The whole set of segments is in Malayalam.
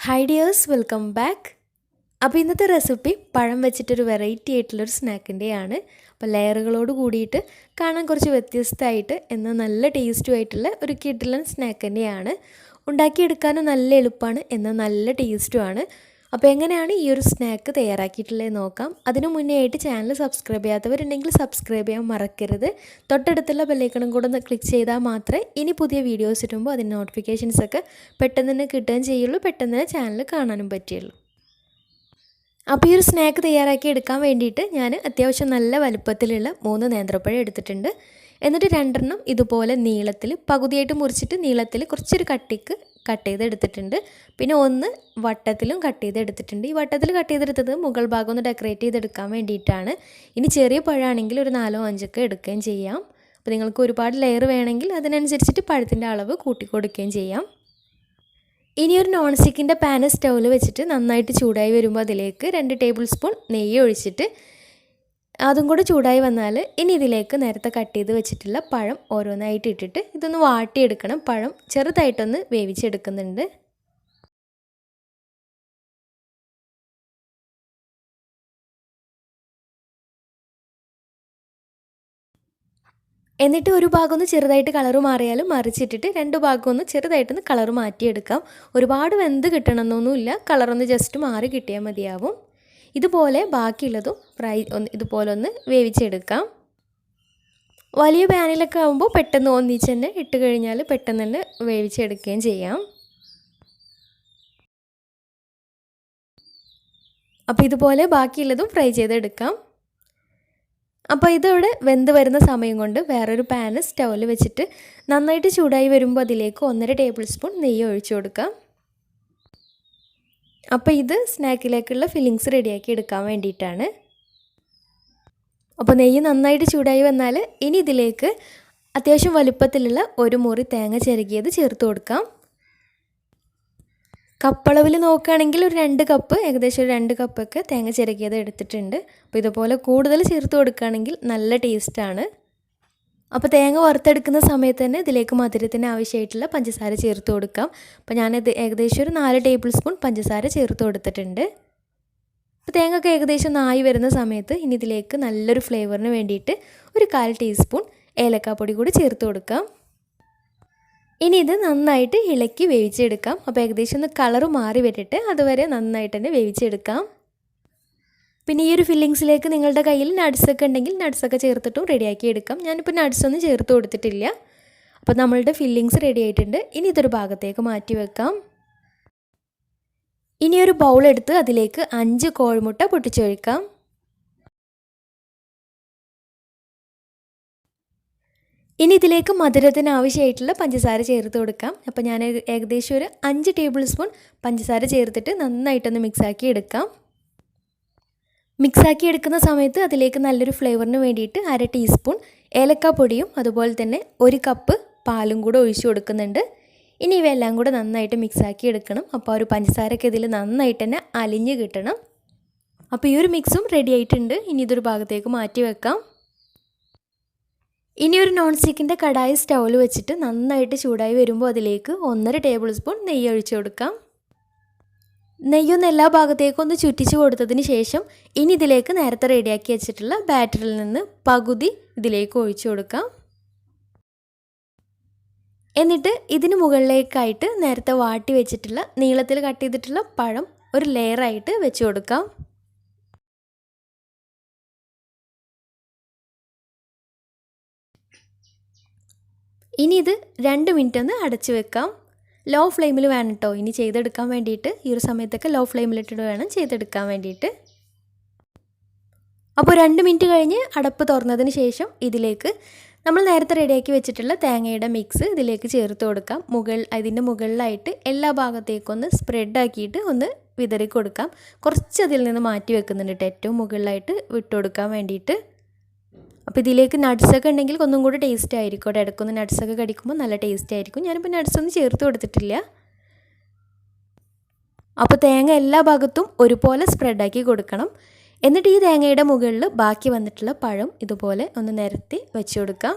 Hi dears, welcome back. അപ്പോൾ ഇന്നത്തെ റെസിപ്പി പഴം വെച്ചിട്ടൊരു വെറൈറ്റി ആയിട്ടുള്ളൊരു സ്നാക്കിൻ്റെയാണ്. അപ്പോൾ ലെയറുകളോട് കൂടിയിട്ട് കാണാൻ കുറച്ച് വ്യത്യസ്തമായിട്ട് എന്നാൽ നല്ല ടേസ്റ്റുമായിട്ടുള്ള ഒരു കിഡിലൻ സ്നാക്ക് തന്നെയാണ്. ഉണ്ടാക്കിയെടുക്കാനും നല്ല എളുപ്പമാണ് എന്നാൽ നല്ല ടേസ്റ്റുമാണ്. അപ്പോൾ എങ്ങനെയാണ് ഈ ഒരു സ്നാക്ക് തയ്യാറാക്കിയിട്ടുള്ളത് നോക്കാം. അതിനു മുന്നേ ആയിട്ട് ചാനൽ സബ്സ്ക്രൈബ് ചെയ്യാത്തവരുണ്ടെങ്കിൽ സബ്സ്ക്രൈബ് ചെയ്യാൻ മറക്കരുത്. തൊട്ടടുത്തുള്ള ബെല്ലൈക്കണും കൂടെ ഒന്ന് ക്ലിക്ക് ചെയ്താൽ മാത്രമേ ഇനി പുതിയ വീഡിയോസ് ഇടുമ്പോൾ അതിൻ്റെ നോട്ടിഫിക്കേഷൻസൊക്കെ പെട്ടെന്ന് തന്നെ കിട്ടുകയും ചെയ്യുള്ളൂ, പെട്ടെന്ന് തന്നെ ചാനൽ കാണാനും പറ്റുള്ളൂ. അപ്പോൾ ഈ ഒരു സ്നാക്ക് തയ്യാറാക്കി എടുക്കാൻ വേണ്ടിയിട്ട് ഞാൻ അത്യാവശ്യം നല്ല വലുപ്പത്തിലുള്ള 3 നേന്ത്രപ്പഴം എടുത്തിട്ടുണ്ട്. എന്നിട്ട് 2 ഇതുപോലെ നീളത്തിൽ പകുതിയായിട്ട് മുറിച്ചിട്ട് നീളത്തിൽ കുറച്ചൊരു കട്ടിക്ക് കട്ട് ചെയ്തെടുത്തിട്ടുണ്ട്. പിന്നെ 1 വട്ടത്തിലും കട്ട് ചെയ്തെടുത്തിട്ടുണ്ട്. ഈ വട്ടത്തിൽ കട്ട് ചെയ്തെടുത്തത് മുകൾ ഭാഗം ഒന്ന് ഡെക്കറേറ്റ് ചെയ്തെടുക്കാൻ വേണ്ടിയിട്ടാണ്. ഇനി ചെറിയ പഴമാണെങ്കിൽ ഒരു 4 5 ഒക്കെ എടുക്കുകയും ചെയ്യാം. അപ്പോൾ നിങ്ങൾക്ക് ഒരുപാട് ലെയർ വേണമെങ്കിൽ അതിനനുസരിച്ചിട്ട് പഴത്തിൻ്റെ അളവ് കൂട്ടി കൊടുക്കുകയും ചെയ്യാം. ഇനി ഒരു നോൺ സ്റ്റിക്കിൻ്റെ പാന് സ്റ്റൗവിൽ വെച്ചിട്ട് നന്നായിട്ട് ചൂടായി വരുമ്പോൾ അതിലേക്ക് 2 ടേബിൾ സ്പൂൺ നെയ്യ് ഒഴിച്ചിട്ട് അതും കൂടെ ചൂടായി വന്നാൽ ഇനി ഇതിലേക്ക് നേരത്തെ കട്ട് ചെയ്ത് വെച്ചിട്ടുള്ള പഴം ഓരോന്നായിട്ട് ഇട്ടിട്ട് ഇതൊന്ന് വാട്ടിയെടുക്കണം. പഴം ചെറുതായിട്ടൊന്ന് വേവിച്ചെടുക്കുന്നുണ്ട്. എന്നിട്ട് ഒരു ഭാഗം ഒന്ന് ചെറുതായിട്ട് കളറ് മാറിയാലും മറിച്ചിട്ടിട്ട് 2 ഭാഗം ഒന്ന് ചെറുതായിട്ടൊന്ന് കളറ് മാറ്റിയെടുക്കാം. ഒരുപാട് വെന്ത് കിട്ടണമെന്നൊന്നുമില്ല, കളറൊന്ന് ജസ്റ്റ് മാറി കിട്ടിയാൽ മതിയാവും. ഇതുപോലെ ബാക്കിയുള്ളതും ഇതുപോലെ ഒന്ന് വേവിച്ചെടുക്കാം. വലിയ പാനിലൊക്കെ ആകുമ്പോൾ പെട്ടെന്ന് ഒന്നിച്ച് തന്നെ ഇട്ട് കഴിഞ്ഞാൽ പെട്ടെന്ന് തന്നെ വേവിച്ചെടുക്കുകയും ചെയ്യാം. അപ്പോൾ ഇതുപോലെ ബാക്കിയുള്ളതും ഫ്രൈ ചെയ്തെടുക്കാം. അപ്പോൾ ഇതിവിടെ വെന്ത് വരുന്ന സമയം കൊണ്ട് വേറൊരു പാന് സ്റ്റൗവിൽ വെച്ചിട്ട് നന്നായിട്ട് ചൂടായി വരുമ്പോൾ അതിലേക്ക് 1.5 ടേബിൾ സ്പൂൺ നെയ്യ് ഒഴിച്ചു കൊടുക്കാം. അപ്പോൾ ഇത് സ്നാക്കിലേക്കുള്ള ഫില്ലിങ്സ് റെഡിയാക്കി എടുക്കാൻ വേണ്ടിയിട്ടാണ്. അപ്പോൾ നെയ്യ് നന്നായിട്ട് ചൂടായി വന്നാൽ ഇനി ഇതിലേക്ക് അത്യാവശ്യം വലുപ്പത്തിലുള്ള ഒരു മുറി തേങ്ങ ചിരകിയത് ചേർത്ത് കൊടുക്കാം. കപ്പളവിൽ നോക്കുകയാണെങ്കിൽ ഒരു 2 കപ്പ്, ഏകദേശം ഒരു 2 കപ്പൊക്കെ തേങ്ങ ചിരകിയത് എടുത്തിട്ടുണ്ട്. അപ്പോൾ ഇതുപോലെ കൂടുതൽ ചേർത്ത് കൊടുക്കുകയാണെങ്കിൽ നല്ല ടേസ്റ്റാണ്. അപ്പോൾ തേങ്ങ വറുത്തെടുക്കുന്ന സമയത്ത് തന്നെ ഇതിലേക്ക് മധുരത്തിന് ആവശ്യമായിട്ടുള്ള പഞ്ചസാര ചേർത്ത് കൊടുക്കാം. അപ്പോൾ ഞാനിത് ഏകദേശം ഒരു 4 ടേബിൾ സ്പൂൺ പഞ്ചസാര ചേർത്ത് കൊടുത്തിട്ടുണ്ട്. അപ്പോൾ തേങ്ങ ഒക്കെ ഏകദേശം ആയി വരുന്ന സമയത്ത് ഇനി ഇതിലേക്ക് നല്ലൊരു ഫ്ലേവറിന് വേണ്ടിയിട്ട് ഒരു 1/4 ടീസ്പൂൺ ഏലക്കാപ്പൊടി കൂടി ചേർത്ത് കൊടുക്കാം. ഇനി ഇത് നന്നായിട്ട് ഇളക്കി വേവിച്ചെടുക്കാം. അപ്പോൾ ഏകദേശം ഒന്ന് കളറ് മാറി വരട്ടെ, അതുവരെ നന്നായിട്ട് തന്നെ വേവിച്ചെടുക്കാം. പിന്നെ ഈ ഒരു ഫില്ലിങ്സിലേക്ക് നിങ്ങളുടെ കയ്യിൽ നട്ട്സൊക്കെ ഉണ്ടെങ്കിൽ നട്ട്സൊക്കെ ചേർത്തിട്ടും റെഡിയാക്കി എടുക്കാം. ഞാനിപ്പോൾ നട്ട്സൊന്നും ചേർത്ത് കൊടുത്തിട്ടില്ല. അപ്പോൾ നമ്മളുടെ ഫില്ലിങ്സ് റെഡി ആയിട്ടുണ്ട്. ഇനി ഇതൊരു ഭാഗത്തേക്ക് മാറ്റി വെക്കാം. ഇനി ഒരു ബൗൾ എടുത്ത് അതിലേക്ക് 5 കോഴിമുട്ട പൊട്ടിച്ചൊഴിക്കാം. ഇനി ഇതിലേക്ക് മധുരത്തിന് ആവശ്യമായിട്ടുള്ള പഞ്ചസാര ചേർത്ത് കൊടുക്കാം. അപ്പോൾ ഞാൻ ഏകദേശം ഒരു 5 ടേബിൾ സ്പൂൺ പഞ്ചസാര ചേർത്തിട്ട് നന്നായിട്ടൊന്ന് മിക്സാക്കി എടുക്കാം. മിക്സാക്കി എടുക്കുന്ന സമയത്ത് അതിലേക്ക് നല്ലൊരു ഫ്ലേവറിന് വേണ്ടിയിട്ട് 1/2 ടീസ്പൂൺ ഏലക്കാപ്പൊടിയും അതുപോലെ തന്നെ 1 കപ്പ് പാലും കൂടെ ഒഴിച്ചു കൊടുക്കുന്നുണ്ട്. ഇനി ഇവയെല്ലാം കൂടെ നന്നായിട്ട് മിക്സാക്കി എടുക്കണം. അപ്പോൾ ഒരു പഞ്ചസാരയൊക്കെ ഇതിൽ നന്നായിട്ട് തന്നെ അലിഞ്ഞ് കിട്ടണം. അപ്പോൾ ഈ ഒരു മിക്സും റെഡി ആയിട്ടുണ്ട്. ഇനി ഇതൊരു ഭാഗത്തേക്ക് മാറ്റി വെക്കാം. ഇനി ഒരു നോൺ സ്റ്റിക്കിൻ്റെ കടായി സ്റ്റൗവിൽ വെച്ചിട്ട് നന്നായിട്ട് ചൂടായി വരുമ്പോൾ അതിലേക്ക് 1.5 ടേബിൾ സ്പൂൺ നെയ്യ് ഒഴിച്ചു കൊടുക്കാം. നെയ്യൊന്ന് എല്ലാ ഭാഗത്തേക്കും ഒന്ന് ചുറ്റിച്ച് കൊടുത്തതിന് ശേഷം ഇനി ഇതിലേക്ക് നേരത്തെ റെഡിയാക്കി വെച്ചിട്ടുള്ള ബാറ്ററിൽ നിന്ന് പകുതി ഇതിലേക്ക് ഒഴിച്ചു കൊടുക്കാം. എന്നിട്ട് ഇതിന് മുകളിലേക്കായിട്ട് നേരത്തെ വാട്ടി വെച്ചിട്ടുള്ള നീളത്തിൽ കട്ട് ചെയ്തിട്ടുള്ള പഴം ഒരു ലെയറായിട്ട് വെച്ച് കൊടുക്കാം. ഇനി ഇത് 2 മിനിറ്റ് ഒന്ന് അടച്ചു വെക്കാം. ലോ ഫ്ലെയിമിൽ വേണം കേട്ടോ ഇനി ചെയ്തെടുക്കാൻ വേണ്ടിയിട്ട്. ഈ ഒരു സമയത്തൊക്കെ ലോ ഫ്ലെയിമിലിട്ടിട്ട് വേണം ചെയ്തെടുക്കാൻ വേണ്ടിയിട്ട്. അപ്പോൾ 2 മിനിറ്റ് കഴിഞ്ഞ് അടപ്പ് തുറന്നതിന് ശേഷം ഇതിലേക്ക് നമ്മൾ നേരത്തെ റെഡിയാക്കി വെച്ചിട്ടുള്ള തേങ്ങയുടെ മിക്സ് ഇതിലേക്ക് ചേർത്ത് കൊടുക്കാം. അതിൻ്റെ മുകളിലായിട്ട് എല്ലാ ഭാഗത്തേക്കൊന്ന് സ്പ്രെഡാക്കിയിട്ട് ഒന്ന് വിതറി കൊടുക്കാം. കുറച്ച് അതിൽ നിന്ന് മാറ്റി വെക്കുന്നുണ്ട് കേട്ടോ, ഏറ്റവും മുകളിലായിട്ട് വിട്ട് കൊടുക്കാൻ വേണ്ടിയിട്ട്. അപ്പോൾ ഇതിലേക്ക് നട്ട്സൊക്കെ ഉണ്ടെങ്കിൽ ഒന്നും കൂടി ടേസ്റ്റ് ആയിരിക്കും. ഇടയ്ക്കൊന്ന് നട്ട്സൊക്കെ കടിക്കുമ്പോൾ നല്ല ടേസ്റ്റ് ആയിരിക്കും. ഞാനിപ്പോൾ നട്ട്സൊന്നും ചേർത്ത് കൊടുത്തിട്ടില്ല. അപ്പോൾ തേങ്ങ എല്ലാ ഭാഗത്തും ഒരുപോലെ സ്പ്രെഡാക്കി കൊടുക്കണം. എന്നിട്ട് ഈ തേങ്ങയുടെ മുകളിൽ ബാക്കി വന്നിട്ടുള്ള പഴം ഇതുപോലെ ഒന്ന് നിരത്തി വെച്ച് കൊടുക്കാം.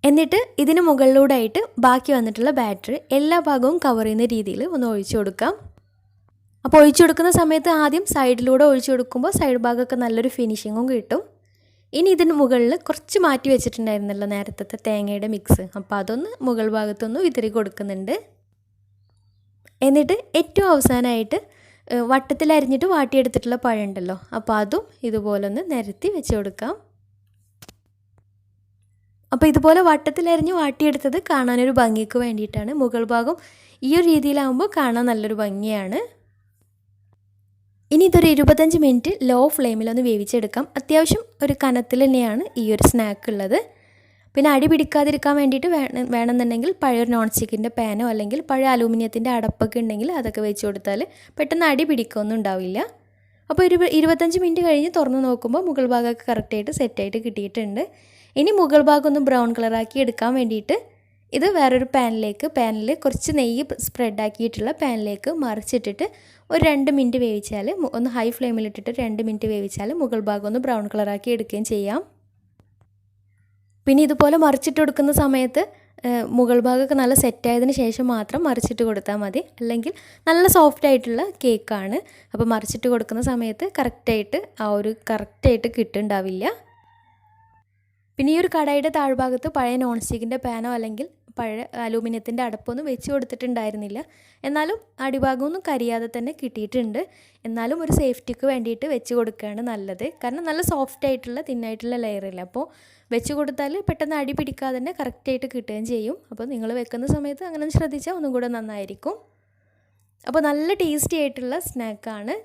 എന്നിട്ട് ഇതിന് മുകളിലൂടെയായിട്ട് ബാക്കി വന്നിട്ടുള്ള ബാറ്റർ എല്ലാ ഭാഗവും കവർ ചെയ്യുന്ന രീതിയിൽ ഒന്ന് ഒഴിച്ചു കൊടുക്കാം. അപ്പോൾ ഒഴിച്ചു കൊടുക്കുന്ന സമയത്ത് ആദ്യം സൈഡിലൂടെ ഒഴിച്ചു കൊടുക്കുമ്പോൾ സൈഡ് ഭാഗമൊക്കെ നല്ലൊരു ഫിനിഷിങ്ങും കിട്ടും. ഇനി ഇതിന് മുകളിൽ കുറച്ച് മാറ്റി വെച്ചിട്ടുണ്ടായിരുന്നല്ലോ നേരത്തെ തേങ്ങയുടെ മിക്സ്, അപ്പോൾ അതൊന്ന് മുകൾ ഭാഗത്തൊന്ന് വിതറി കൊടുക്കുന്നുണ്ട്. എന്നിട്ട് ഏറ്റവും അവസാനമായിട്ട് വട്ടത്തിൽ അരിഞ്ഞിട്ട് വാട്ടിയെടുത്തിട്ടുള്ള പഴം ഉണ്ടല്ലോ, അപ്പോൾ അതും ഇതുപോലെ ഒന്ന് നിരത്തി വെച്ച് കൊടുക്കാം. അപ്പോൾ ഇതുപോലെ വട്ടത്തിലരിഞ്ഞ് വാട്ടിയെടുത്തത് കാണാനൊരു ഭംഗിക്ക് വേണ്ടിയിട്ടാണ്. മുകൾ ഭാഗം ഈ ഒരു രീതിയിലാകുമ്പോൾ കാണാൻ നല്ലൊരു ഭംഗിയാണ്. ഇനി ഇതൊരു 25 മിനിറ്റ് ലോ ഫ്ലെയിമിലൊന്ന് വേവിച്ചെടുക്കാം. അത്യാവശ്യം ഒരു കനത്തിൽ തന്നെയാണ് ഈ ഒരു സ്നാക്ക് ഉള്ളത്. പിന്നെ അടി പിടിക്കാതിരിക്കാൻ വേണ്ടിയിട്ട് വേണമെന്നുണ്ടെങ്കിൽ പഴയ നോൺ സ്റ്റിക്കിൻ്റെ പാനോ അല്ലെങ്കിൽ പഴയ അലൂമിനിയത്തിൻ്റെ അടപ്പൊക്കെ ഉണ്ടെങ്കിൽ അതൊക്കെ വെച്ച് കൊടുത്താൽ പെട്ടെന്ന് അടി പിടിക്കൊന്നും ഉണ്ടാവില്ല. അപ്പോൾ 25 മിനിറ്റ് കഴിഞ്ഞ് തുറന്ന് നോക്കുമ്പോൾ മുകൾ ഭാഗമൊക്കെ കറക്റ്റായിട്ട് സെറ്റായിട്ട് കിട്ടിയിട്ടുണ്ട്. ഇനി മുകൾ ഭാഗം ഒന്ന് ബ്രൗൺ കളറാക്കി എടുക്കാൻ വേണ്ടിയിട്ട് ഇത് വേറൊരു പാനിൽ കുറച്ച് നെയ്യ് സ്പ്രെഡാക്കിയിട്ടുള്ള പാനിലേക്ക് മറിച്ചിട്ടിട്ട് ഒരു 2 മിനിറ്റ് വേവിച്ചാൽ, ഒന്ന് ഹൈ ഫ്ലെയിമിലിട്ടിട്ട് 2 മിനിറ്റ് വേവിച്ചാൽ മുകൾ ഭാഗം ഒന്ന് ബ്രൗൺ കളറാക്കി എടുക്കുകയും ചെയ്യാം. പിന്നെ ഇതുപോലെ മറിച്ചിട്ട് കൊടുക്കുന്ന സമയത്ത് മുകൾ ഭാഗമൊക്കെ നല്ല സെറ്റായതിന് ശേഷം മാത്രം മറിച്ചിട്ട് കൊടുത്താൽ മതി, അല്ലെങ്കിൽ നല്ല സോഫ്റ്റ് ആയിട്ടുള്ള കേക്കാണ്. അപ്പോൾ മറിച്ചിട്ട് കൊടുക്കുന്ന സമയത്ത് കറക്റ്റായിട്ട് കിട്ടുന്നുണ്ടാവില്ല. പിന്നെ ഈ ഒരു കടായിയുടെ താഴ്ഭാഗത്ത് പഴയ നോൺ സ്റ്റിക്കിൻ്റെ പാനോ അല്ലെങ്കിൽ പഴയ അലൂമിനിയത്തിൻ്റെ അടപ്പൊന്നും വെച്ച് കൊടുത്തിട്ടുണ്ടായിരുന്നില്ല. എന്നാലും അടിഭാഗമൊന്നും കരിയാതെ തന്നെ കിട്ടിയിട്ടുണ്ട്. എന്നാലും ഒരു സേഫ്റ്റിക്ക് വേണ്ടിയിട്ട് വെച്ച് കൊടുക്കുകയാണ് നല്ലത്. കാരണം നല്ല സോഫ്റ്റ് ആയിട്ടുള്ള തിന്നായിട്ടുള്ള ലെയറില്ല, അപ്പോൾ വെച്ച് കൊടുത്താൽ പെട്ടെന്ന് അടി പിടിക്കാതെ തന്നെ കറക്റ്റായിട്ട് കിട്ടുകയും ചെയ്യും. അപ്പോൾ നിങ്ങൾ വെക്കുന്ന സമയത്ത് അങ്ങനെ ശ്രദ്ധിച്ചാൽ ഒന്നും കൂടെ നന്നായിരിക്കും. അപ്പോൾ നല്ല ടേസ്റ്റി ആയിട്ടുള്ള സ്നാക്കാണ്.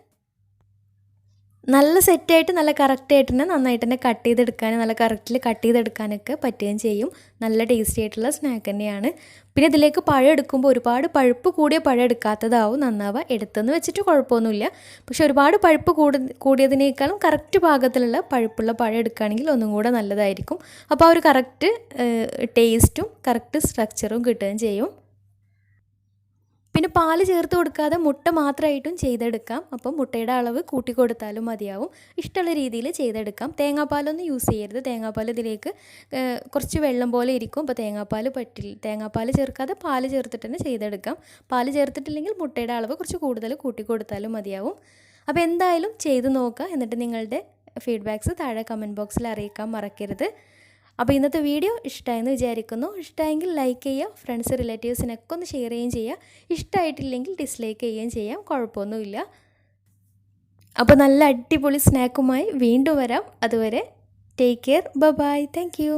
നല്ല സെറ്റായിട്ട് നല്ല കറക്റ്റായിട്ട് തന്നെ നന്നായിട്ട് തന്നെ കട്ട് ചെയ്തെടുക്കാൻ, നല്ല കറക്റ്റിൽ കട്ട് ചെയ്തെടുക്കാനൊക്കെ പറ്റുകയും ചെയ്യും. നല്ല ടേസ്റ്റി ആയിട്ടുള്ള സ്നാക്ക് തന്നെയാണ്. പിന്നെ ഇതിലേക്ക് പഴം എടുക്കുമ്പോൾ ഒരുപാട് പഴുപ്പ് കൂടിയ പഴം എടുക്കാത്തതാവും നന്നാവുക. എടുത്തെന്ന് വെച്ചിട്ട് കുഴപ്പമൊന്നുമില്ല, പക്ഷെ ഒരുപാട് പഴുപ്പ് കൂടിയതിനേക്കാളും കറക്റ്റ് പാകത്തിലുള്ള പഴുപ്പുള്ള പഴം എടുക്കുകയാണെങ്കിൽ ഒന്നും കൂടെ നല്ലതായിരിക്കും. അപ്പോൾ ആ ഒരു കറക്റ്റ് ടേസ്റ്റും കറക്റ്റ് സ്ട്രക്ചറും കിട്ടുകയും ചെയ്യും. പിന്നെ പാൽ ചേർത്ത് കൊടുക്കാതെ മുട്ട മാത്രമായിട്ടും ചെയ്തെടുക്കാം. അപ്പം മുട്ടയുടെ അളവ് കൂട്ടി കൊടുത്താലും മതിയാവും. ഇഷ്ടമുള്ള രീതിയിൽ ചെയ്തെടുക്കാം. തേങ്ങാപ്പാലൊന്നും യൂസ് ചെയ്യരുത്. തേങ്ങാപ്പാൽ ഇതിലേക്ക് കുറച്ച് വെള്ളം പോലെ ഇരിക്കും. അപ്പോൾ തേങ്ങാപ്പാൽ പറ്റില്ല. തേങ്ങാപ്പാൽ ചേർക്കാതെ പാൽ ചേർത്തിട്ട് തന്നെ ചെയ്തെടുക്കാം. പാൽ ചേർത്തിട്ടില്ലെങ്കിൽ മുട്ടയുടെ അളവ് കുറച്ച് കൂടുതൽ കൂട്ടി കൊടുത്താലും മതിയാവും. അപ്പോൾ എന്തായാലും ചെയ്ത് നോക്കുക. എന്നിട്ട് നിങ്ങളുടെ ഫീഡ്ബാക്ക്സ് താഴെ കമൻറ്റ് ബോക്സിൽ അറിയിക്കാൻ മറക്കരുത്. അപ്പോൾ ഇന്നത്തെ വീഡിയോ ഇഷ്ടമായെന്ന് വിചാരിക്കുന്നു. ഇഷ്ടമായെങ്കിൽ ലൈക്ക് ചെയ്യുക, ഫ്രണ്ട്സ് റിലേറ്റീവ്സിനൊക്കെ ഒന്ന് ഷെയർ ചെയ്യുകയും ചെയ്യുക. ഇഷ്ടമായിട്ടില്ലെങ്കിൽ ഡിസ്ലൈക്ക് ചെയ്യുകയും ചെയ്യാം, കുഴപ്പമൊന്നുമില്ല. അപ്പോൾ നല്ല അടിപൊളി സ്നാക്കുമായി വീണ്ടും വരാം. അതുവരെ take care, bye, thank U.